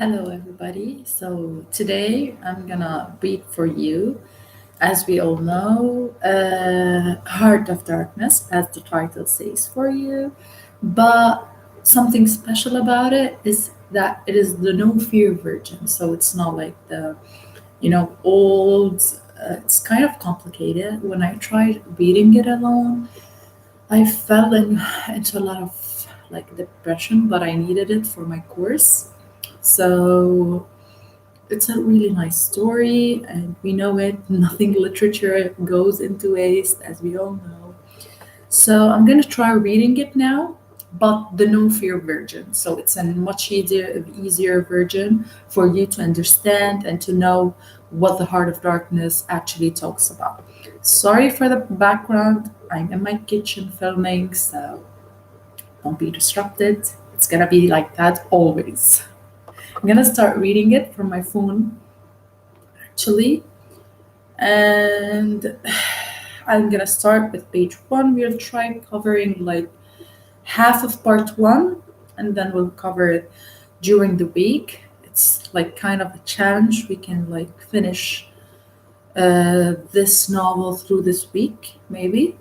Hello, everybody. So today I'm gonna read for you, as we all know, Heart of Darkness, as the title says for you. But something special about it is that it is the no fear version. So it's not like the, old, it's kind of complicated. When I tried reading it alone, I fell into a lot of like depression, but I needed it for my course. So it's a really nice story, and we know it. Nothing literature goes into waste, as we all know. So I'm gonna try reading it now, but the no fear version. So it's a much easier version for you to understand and to know what the Heart of Darkness actually talks about. Sorry for the background. I'm in my kitchen filming, so don't be disrupted. It's gonna be like that always. I'm gonna start reading it from my phone actually. And I'm gonna start with page one. We'll try covering like half of part one, and then we'll cover it during the week. It's like kind of a challenge. We can like finish this novel through this week, maybe.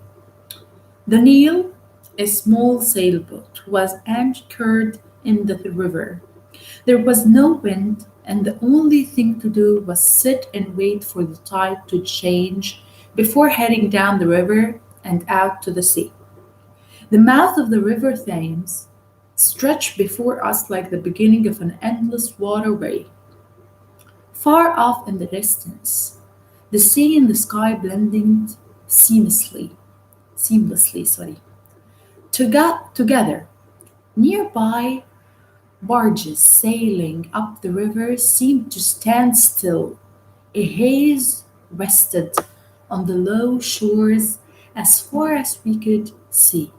The Nile, a small sailboat, was anchored in the river. There was no wind, and the only thing to do was sit and wait for the tide to change before heading down the river and out to the sea. The mouth of the river Thames stretched before us like the beginning of an endless waterway. Far off in the distance, the sea and the sky blending seamlessly, together. Nearby, barges sailing up the river seemed to stand still. A haze rested on the low shores as far as we could see.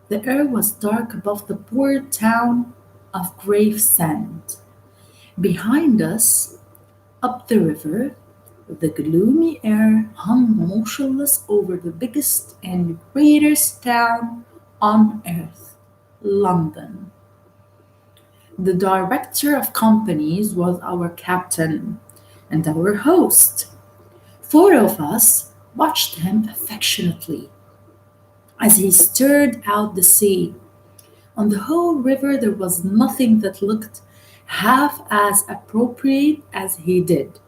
The air was dark above the poor town of Gravesend. Behind us, up the river, the gloomy air hung motionless over the biggest and greatest town on earth, London. The director of companies was our captain and our host. Four of us watched him affectionately as he stirred out the sea. On the whole river, there was nothing that looked half as appropriate as he did.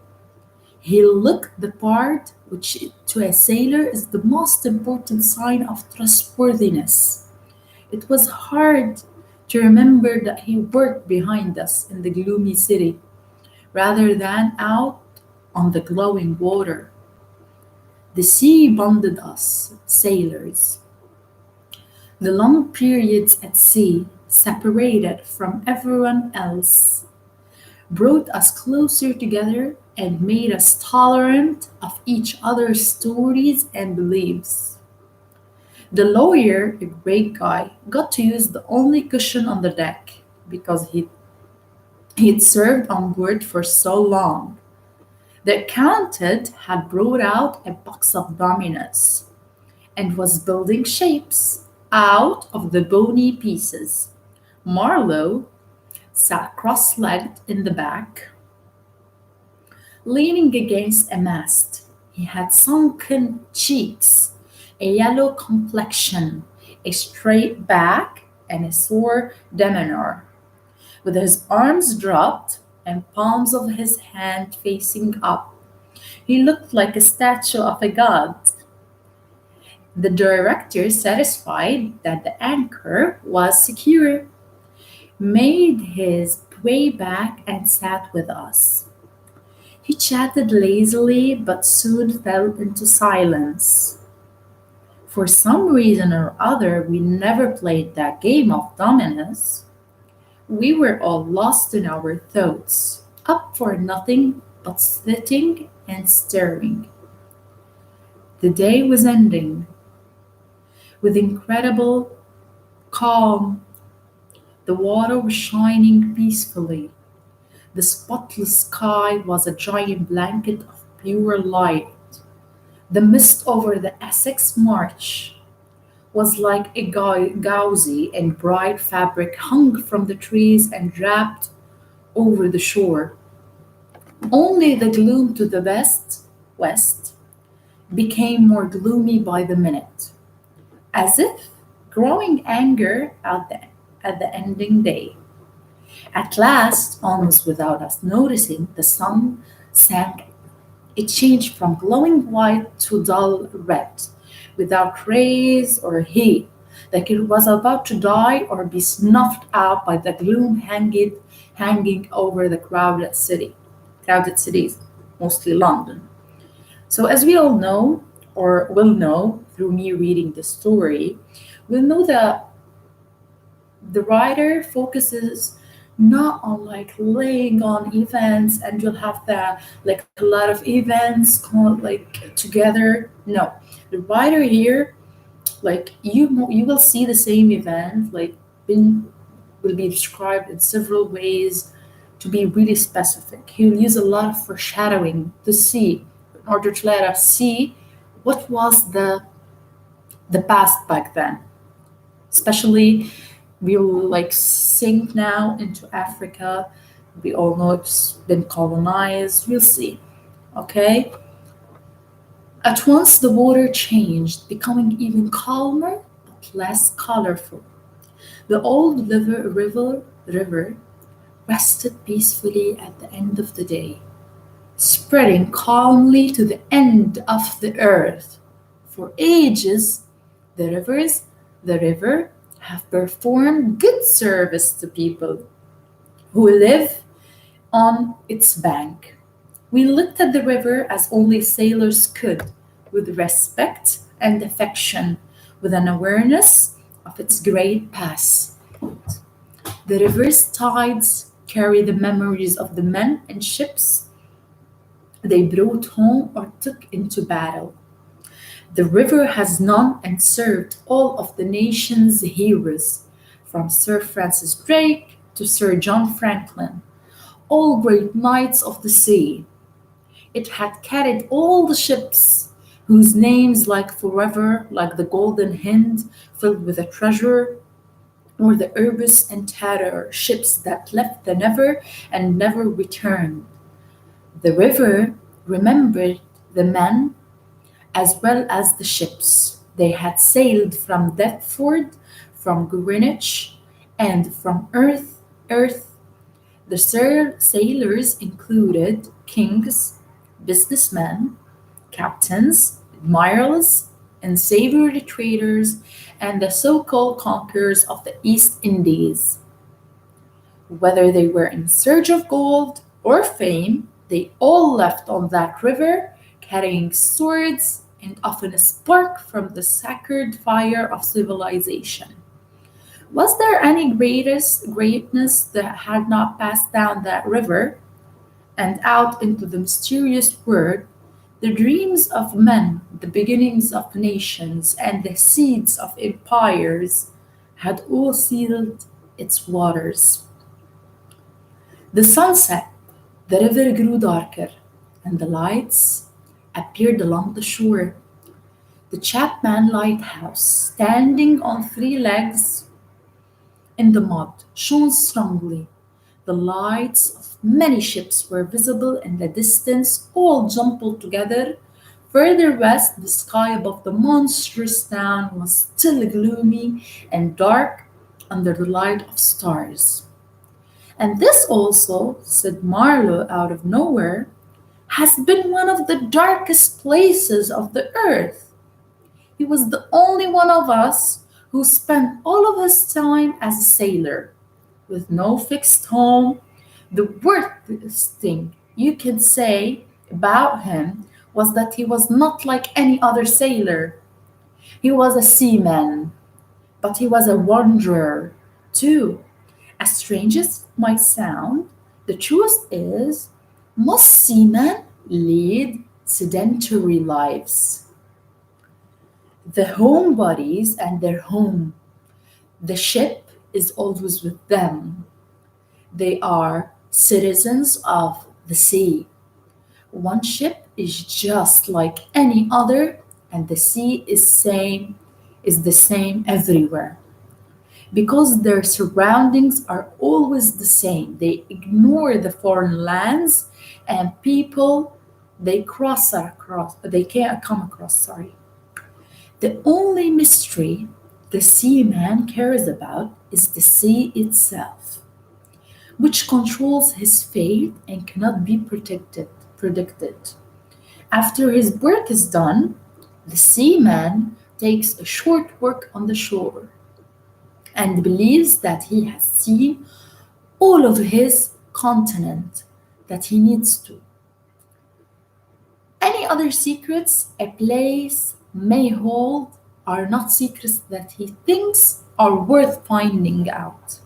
He looked the part, which to a sailor is the most important sign of trustworthiness. It was hard to remember that he worked behind us in the gloomy city rather than out on the glowing water. The sea bonded us, sailors. The long periods at sea, separated from everyone else, brought us closer together and made us tolerant of each other's stories and beliefs. The lawyer, a great guy, got to use the only cushion on the deck because he'd served on board for so long. The accountant had brought out a box of dominoes and was building shapes out of the bony pieces. Marlow sat cross legged in the back, leaning against a mast. He had sunken cheeks, a yellow complexion, a straight back, and a sore demeanor. With his arms dropped and palms of his hand facing up, he looked like a statue of a god. The director, satisfied that the anchor was secure, made his way back and sat with us. He chatted lazily but soon fell into silence. For some reason or other, we never played that game of dominoes. We were all lost in our thoughts, up for nothing but sitting and staring. The day was ending. With incredible calm, the water was shining peacefully. The spotless sky was a giant blanket of pure light. The mist over the Essex Marsh was like a gauzy and bright fabric hung from the trees and wrapped over the shore. Only the gloom to the west, became more gloomy by the minute, as if growing anger at the ending day. At last, almost without us noticing, the sun sank. It changed from glowing white to dull red, without rays or heat, like it was about to die or be snuffed out by the gloom hanging over the crowded cities, mostly London. So, as we all know, or will know through me reading the story, we'll know that the writer focuses not on like laying on events and you'll have the like a lot of events like together. No, the writer here, like you will see the same event like been will be described in several ways to be really specific. He'll use a lot of foreshadowing to see in order to let us see what was the past back then. Especially we'll like sink now into Africa. We all know it's been colonized. We'll see. Okay? At once the water changed, becoming even calmer but less colorful. The old river rested peacefully at the end of the day, spreading calmly to the end of the earth. For ages, the rivers, the river, have performed good service to people who live on its bank. We looked at the river as only sailors could, with respect and affection, with an awareness of its great past. The river's tides carry the memories of the men and ships they brought home or took into battle. The river has known and served all of the nation's heroes, from Sir Francis Drake to Sir John Franklin, all great knights of the sea. It had carried all the ships whose names, like Forever, like the Golden Hind, filled with a treasure, or the Erebus and Terror, ships that left the never and never returned. The river remembered the men as well as the ships. They had sailed from Deptford, from Greenwich, and from Earth. The sailors included kings, businessmen, captains, admirals, and savory traders, and the so-called conquerors of the East Indies. Whether they were in search of gold or fame, they all left on that river carrying swords and often a spark from the sacred fire of civilization. Was there any greatness that had not passed down that river and out into the mysterious world? The dreams of men, the beginnings of nations, and the seeds of empires had all sealed its waters. The sun set, the river grew darker, and the lights appeared along the shore. The Chapman Lighthouse, standing on three legs in the mud, shone strongly. The lights of many ships were visible in the distance, all jumbled together. Further west, the sky above the monstrous town was still gloomy and dark under the light of stars. And this also, said Marlow out of nowhere, has been one of the darkest places of the earth. He was the only one of us who spent all of his time as a sailor, with no fixed home. The worst thing you could say about him was that he was not like any other sailor. He was a seaman, but he was a wanderer too. As strange as it might sound, the truth is most seamen lead sedentary lives. The homebodies and their home. The ship is always with them. They are citizens of the sea. One ship is just like any other, and the sea is the same everywhere. because their surroundings are always the same. They ignore the foreign lands and people they can't come across, sorry. The only mystery the seaman cares about is the sea itself, which controls his fate and cannot be predicted. After his work is done, the seaman takes a short walk on the shore and believes that he has seen all of his continent that he needs to. Any other secrets a place may hold are not secrets that he thinks are worth finding out.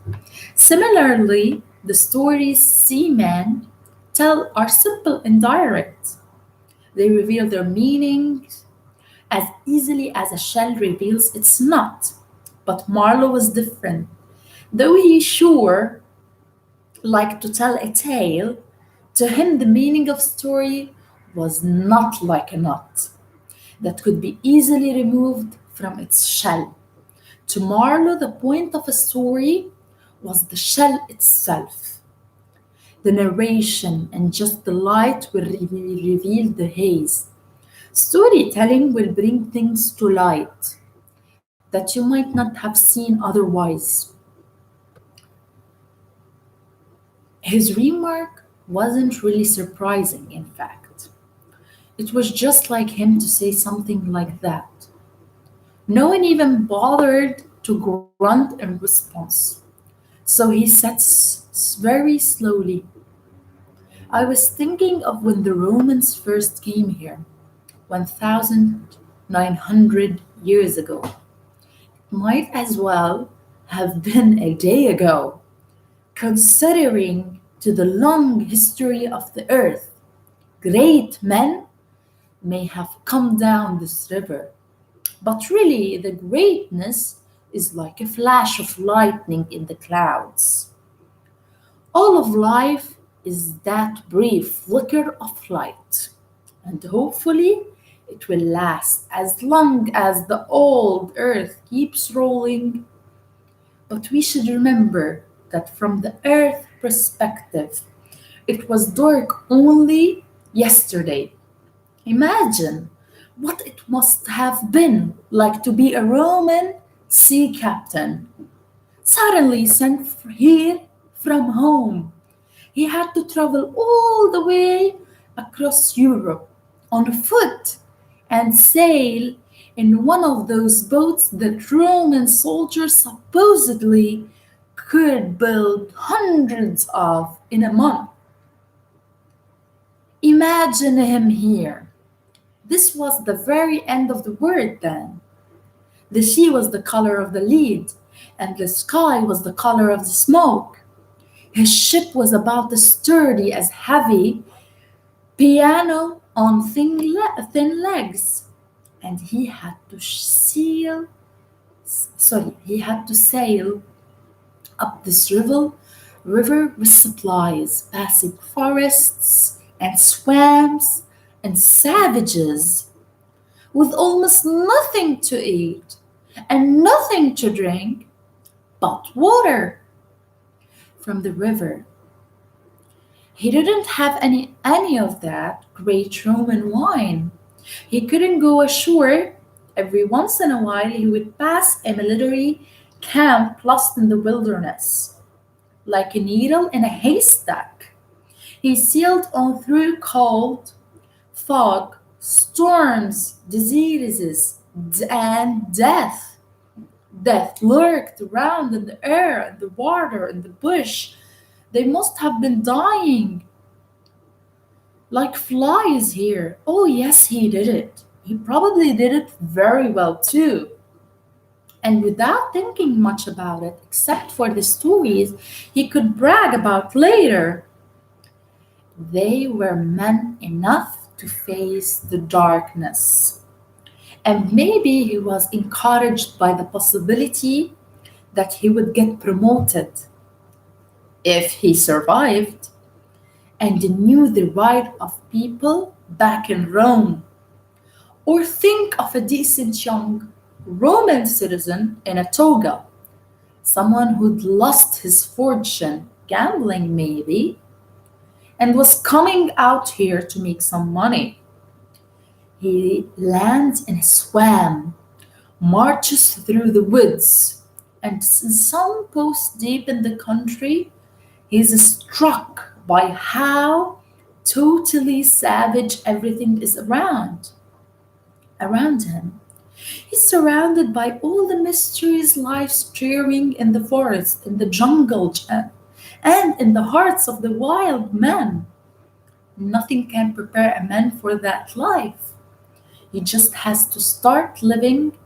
Similarly, the stories seamen tell are simple and direct. They reveal their meanings as easily as a shell reveals its nut. But Marlowe was different. Though he sure liked to tell a tale, to him the meaning of story was not like a nut that could be easily removed from its shell. To Marlowe, the point of a story was the shell itself. The narration and just the light will reveal the haze. Storytelling will bring things to light that you might not have seen otherwise. His remark wasn't really surprising, in fact. It was just like him to say something like that. No one even bothered to grunt in response. So he said very slowly, I was thinking of when the Romans first came here, 1,900 years ago. Might as well have been a day ago, considering to the long history of the earth. Great men may have come down this river, but really the greatness is like a flash of lightning in the clouds. All of life is that brief flicker of light, and hopefully it will last as long as the old earth keeps rolling. But we should remember that from the earth perspective, it was dark only yesterday. Imagine what it must have been like to be a Roman sea captain, suddenly sent here from home. He had to travel all the way across Europe on foot and sail in one of those boats that Roman soldiers supposedly could build hundreds of in a month. Imagine him here. This was the very end of the world then. The sea was the color of the lead, and the sky was the color of the smoke. His ship was about as sturdy as heavy piano on thin legs, and he had to sail up this river with supplies, passing forests and swamps and savages, with almost nothing to eat and nothing to drink but water from the river. He didn't have any of that great Roman wine. He couldn't go ashore. Every once in a while, he would pass a military camp lost in the wilderness, like a needle in a haystack. He sailed on through cold, fog, storms, diseases, and death. Death lurked around in the air, in the water, in the bush. They must have been dying like flies here. Oh, yes, he did it. He probably did it very well too. And without thinking much about it, except for the stories he could brag about later, they were men enough to face the darkness. And maybe he was encouraged by the possibility that he would get promoted if he survived and knew the right of people back in Rome. Or think of a decent young Roman citizen in a toga, someone who'd lost his fortune, gambling maybe, and was coming out here to make some money. He lands in a swamp, marches through the woods, and in some post deep in the country, he's struck by how totally savage everything is around him. He's surrounded by all the mysteries life stirring in the forest, in the jungle, and in the hearts of the wild men. Nothing can prepare a man for that life. He just has to start living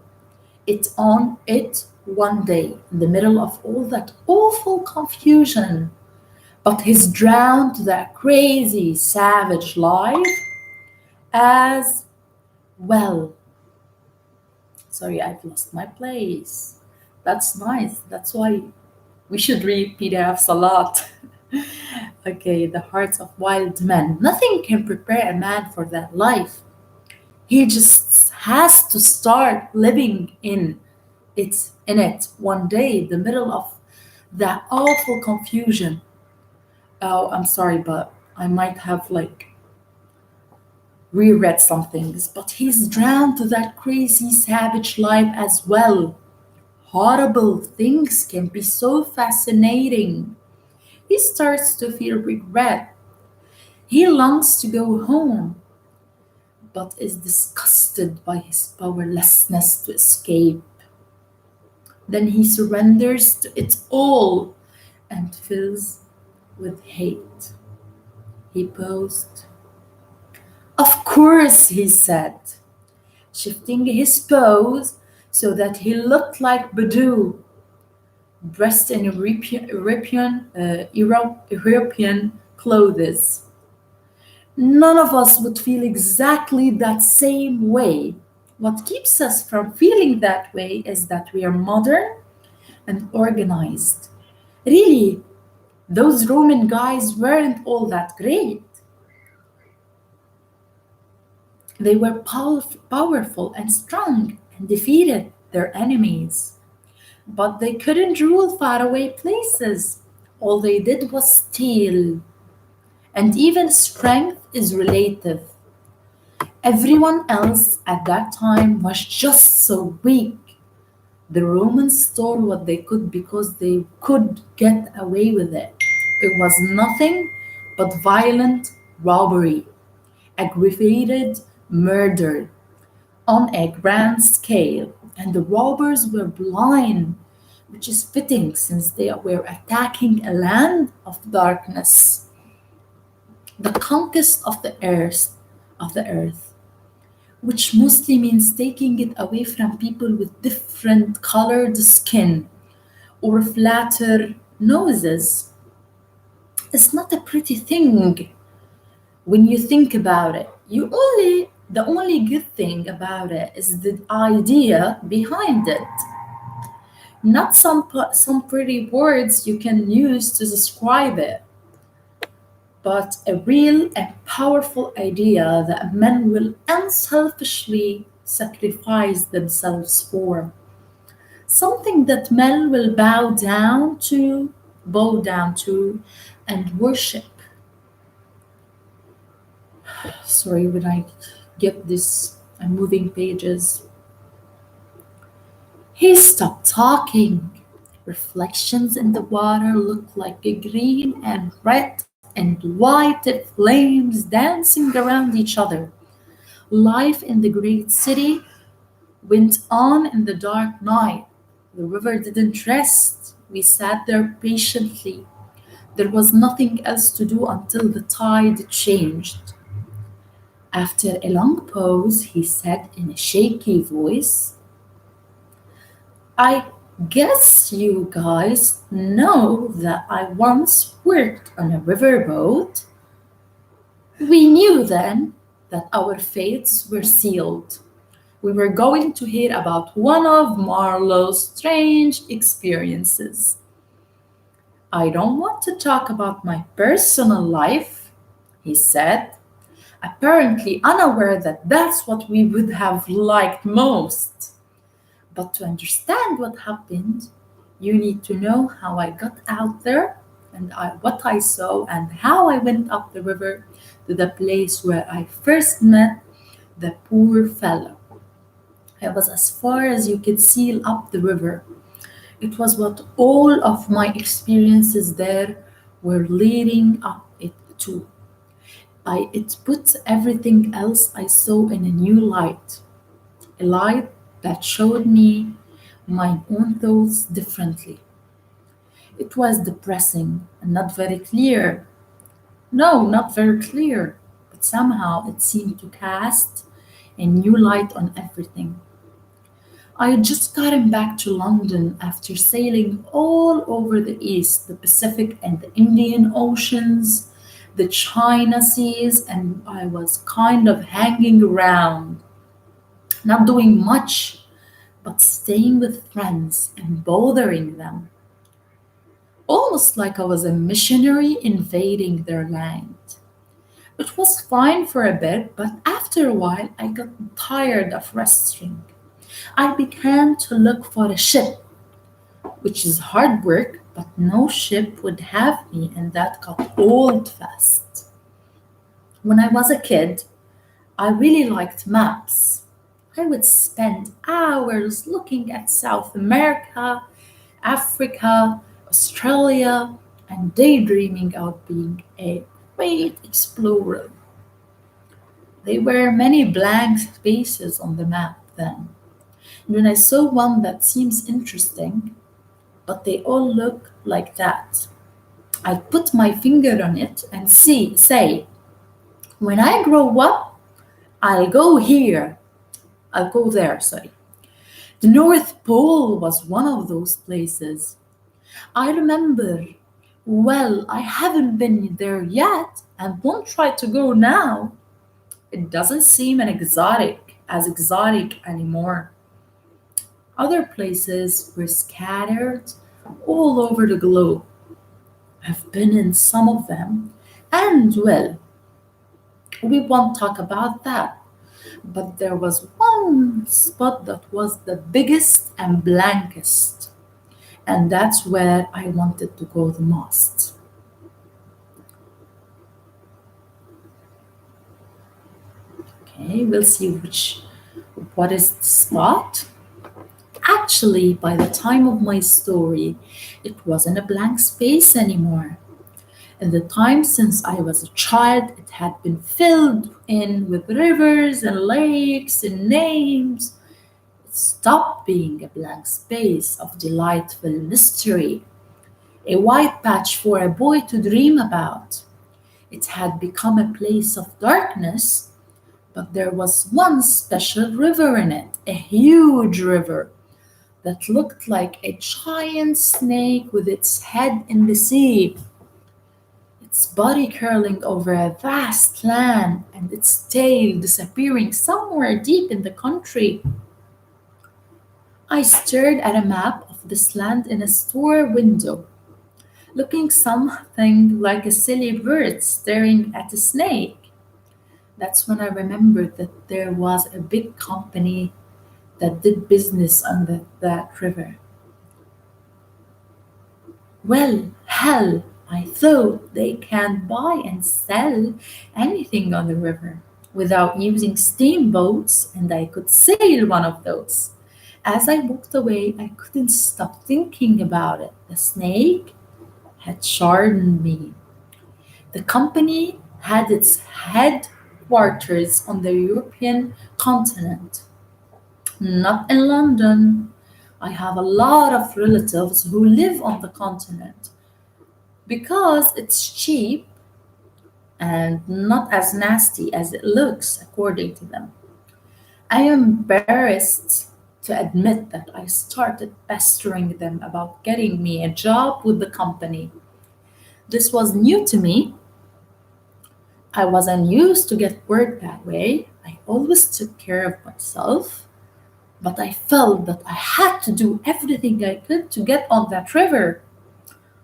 it on it one day in the middle of all that awful confusion. But he's drowned to that crazy, savage life as well. Sorry, I've lost my place. That's nice. That's why we should read PDFs a lot. Okay, the hearts of wild men. Nothing can prepare a man for that life. He just has to start living in it one day, the middle of that awful confusion. Oh, I'm sorry, but I might have like reread some things, but he's drowned to that crazy savage life as well. Horrible things can be so fascinating. He starts to feel regret. He longs to go home, but is disgusted by his powerlessness to escape. Then he surrenders to it all and fills with hate. He paused. Of course, he said, shifting his pose so that he looked like Badu, dressed in European clothes. None of us would feel exactly that same way. What keeps us from feeling that way is that we are modern and organized. Really, those Roman guys weren't all that great. They were powerful and strong and defeated their enemies. But they couldn't rule faraway places. All they did was steal. And even strength is relative. Everyone else at that time was just so weak. The Romans stole what they could because they could get away with it. It was nothing but violent robbery, aggravated murder on a grand scale, and the robbers were blind, which is fitting since they were attacking a land of darkness, the conquest of the earth, which mostly means taking it away from people with different colored skin or flatter noses. It's not a pretty thing when you think about it. The only good thing about it is the idea behind it, not some pretty words you can use to describe it, but a real and powerful idea that men will unselfishly sacrifice themselves for. Something that men will bow down to, and worship. Sorry, when I get this, I'm moving pages. He stopped talking. Reflections in the water looked like green and red and white flames dancing around each other. Life in the great city went on in the dark night. The river didn't rest. We sat there patiently. There was nothing else to do until the tide changed. After a long pause, he said in a shaky voice, I guess you guys know that I once worked on a riverboat. We knew then that our fates were sealed. We were going to hear about one of Marlow's strange experiences. I don't want to talk about my personal life, he said, apparently unaware that that's what we would have liked most. But to understand what happened, You need to know how I got out there and what I saw and how I went up the river to the place where I first met the poor fellow. I was as far as you could see up the river. It was what all of my experiences there were leading up it to. It put everything else I saw in a new light, a light that showed me my own thoughts differently. It was depressing and not very clear. No, not very clear, but somehow it seemed to cast a new light on everything. I had just gotten back to London after sailing all over the East, the Pacific and the Indian Oceans, the China Seas, and I was kind of hanging around, not doing much, but staying with friends and bothering them, almost like I was a missionary invading their land. It was fine for a bit, but after a while I got tired of resting. I began to look for a ship, which is hard work, but no ship would have me, and that got old fast. When I was a kid, I really liked maps. I would spend hours looking at South America, Africa, Australia, and daydreaming about being a great explorer. There were many blank spaces on the map then. And when I saw one that seems interesting, but they all look like that, I'd put my finger on it and say, when I grow up, I'll go here. I'll go there, sorry. The North Pole was one of those places. I remember, well, I haven't been there yet and won't try to go now. It doesn't seem as exotic anymore. Other places were scattered all over the globe. I've been in some of them, and well, we won't talk about that. But there was one spot that was the biggest and blankest, and that's where I wanted to go the most. Okay, we'll see what is the spot. Actually, by the time of my story, it wasn't a blank space anymore. In the time since I was a child, it had been filled in with rivers and lakes and names. It stopped being a blank space of delightful mystery, a white patch for a boy to dream about. It had become a place of darkness, but there was one special river in it, a huge river that looked like a giant snake with its head in the sea, its body curling over a vast land and its tail disappearing somewhere deep in the country. I stared at a map of this land in a store window, looking something like a silly bird staring at a snake. That's when I remembered that there was a big company that did business on that river. Well, hell, I thought they can buy and sell anything on the river without using steamboats, and I could sail one of those. As I walked away, I couldn't stop thinking about it. The snake had charmed me. The company had its headquarters on the European continent, not in London. I have a lot of relatives who live on the continent because it's cheap and not as nasty as it looks, according to them. I am embarrassed to admit that I started pestering them about getting me a job with the company. This was new to me. I wasn't used to get work that way. I always took care of myself, but I felt that I had to do everything I could to get on that river.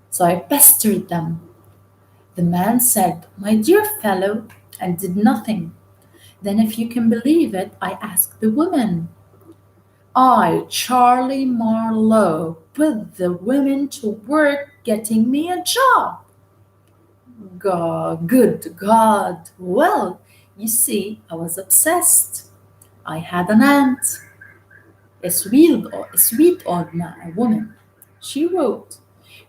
So I pestered them. The man said, "My dear fellow," and did nothing. Then, if you can believe it, I asked the woman, I, Charlie Marlow, put the women to work getting me a job. God, good God. Well, you see, I was obsessed. I had an aunt, a sweet old a woman. She wrote,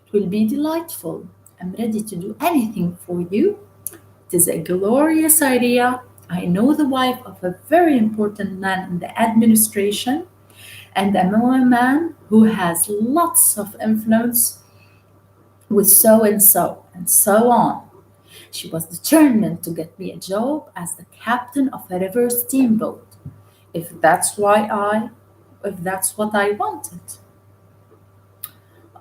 "It will be delightful. I'm ready to do anything for you. It is a glorious idea. I know the wife of a very important man in the administration, and I know a man who has lots of influence with so and so on." She was determined to get me a job as the captain of a river steamboat, if that's why I, if that's what I wanted.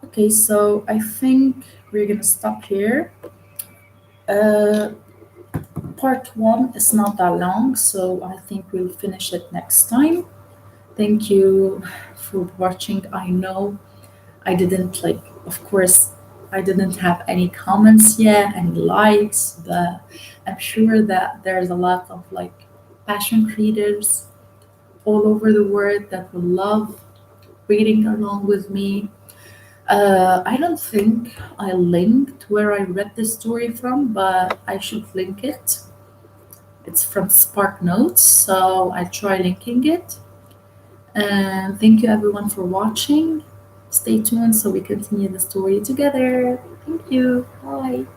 Okay, so I think we're gonna stop here. Uh, Part one is not that long, so I think we'll finish it next time. Thank you for watching. I know I didn't like, of course, I didn't have any comments yet, any likes, but I'm sure that there's a lot of like passion creators all over the world that will love reading along with me. I don't think I linked where I read the story from, but I should link it. It's from Spark Notes, so I try linking it. And thank you everyone for watching. Stay tuned so we continue the story together. Thank you. Bye.